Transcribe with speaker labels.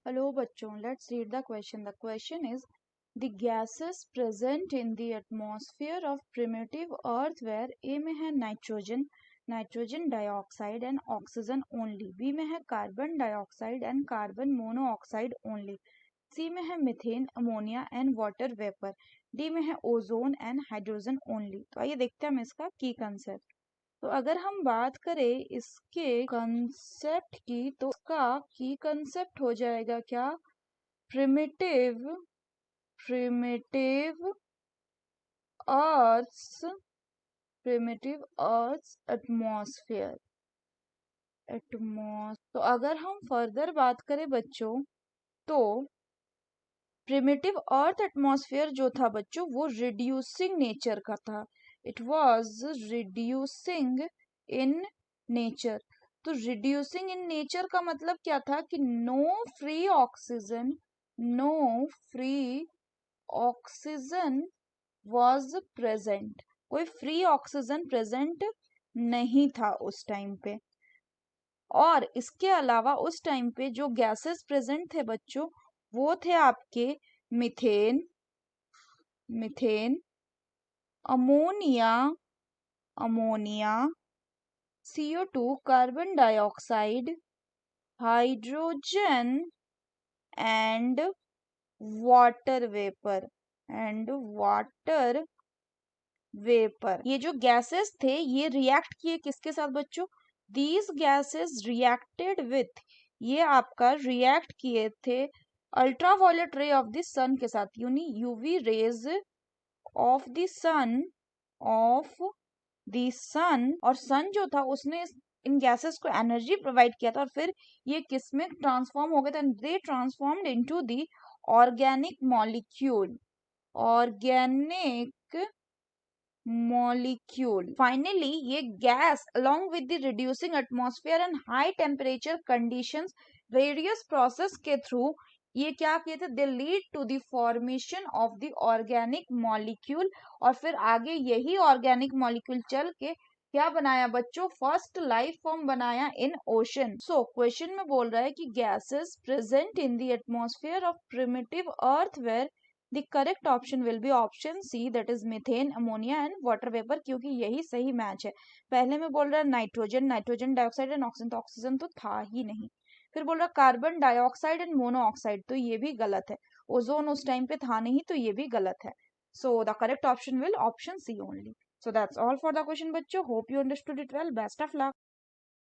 Speaker 1: Hello बच्चों, let's read the question. The question is, the gases present in the atmosphere of primitive earth were A में है nitrogen dioxide and oxygen only, B में है carbon dioxide and carbon monoxide only, C में है methane ammonia and water vapour, D में है ozone and hydrogen only. तो आइए देखते हैं हम इसका की कंसेप्ट। तो अगर हम बात करें इसके कंसेप्ट की, तो इसका की कंसेप्ट हो जाएगा क्या? Primitive earth's atmosphere. तो अगर हम फर्दर बात करें बच्चों, तो प्रिमिटिव अर्थ एटमॉस्फेयर जो था बच्चों, वो रिड्यूसिंग नेचर का था। It was reducing in nature. तो रिड्यूसिंग इन नेचर का मतलब क्या था कि no free oxygen was present. कोई फ्री ऑक्सीजन प्रेजेंट नहीं था उस टाइम पे। और इसके अलावा उस टाइम पे जो गैसेस प्रेजेंट थे बच्चों, वो थे आपके methane ammonia CO2 carbon dioxide, hydrogen and water vapour ये जो गैसेस थे ये रिएक्ट किए किसके साथ बच्चों? दीज गैसेस रिएक्टेड विथ, ये आपका रिएक्ट किए थे अल्ट्रावायलेट रे ऑफ द सन के साथ, यानी यूवी रेज ऑफ द सन और सन जो था उसने इन गैसेस को एनर्जी प्रोवाइड किया था, और फिर ये किस में ट्रांसफॉर्म हो गए थे? They transformed into the organic molecule. Finally ये gas along with the reducing atmosphere and high temperature conditions, various process के थ्रू ये क्या किए थे? They lead to the formation of the organic molecule, और फिर आगे यही ऑर्गेनिक मॉलिक्यूल चल के क्या बनाया बच्चों? फर्स्ट लाइफ फॉर्म बनाया इन ओशन। सो क्वेश्चन में बोल रहा है कि gases present in the atmosphere of primitive earth were, the correct option will be option C, that is methane ammonia and water vapour, क्योंकि यही सही मैच है। पहले में बोल रहा है नाइट्रोजन डाइऑक्साइड एंड ऑक्सीजन, तो ऑक्सीजन तो था ही नहीं। फिर बोल रहा कार्बन डाइऑक्साइड एंड मोनोऑक्साइड, तो ये भी गलत है। ओजोन उस टाइम पे था नहीं, तो ये भी गलत है। So the correct option will option C only. So that's all for the question बच्चों. Hope you understood it well. Best of luck.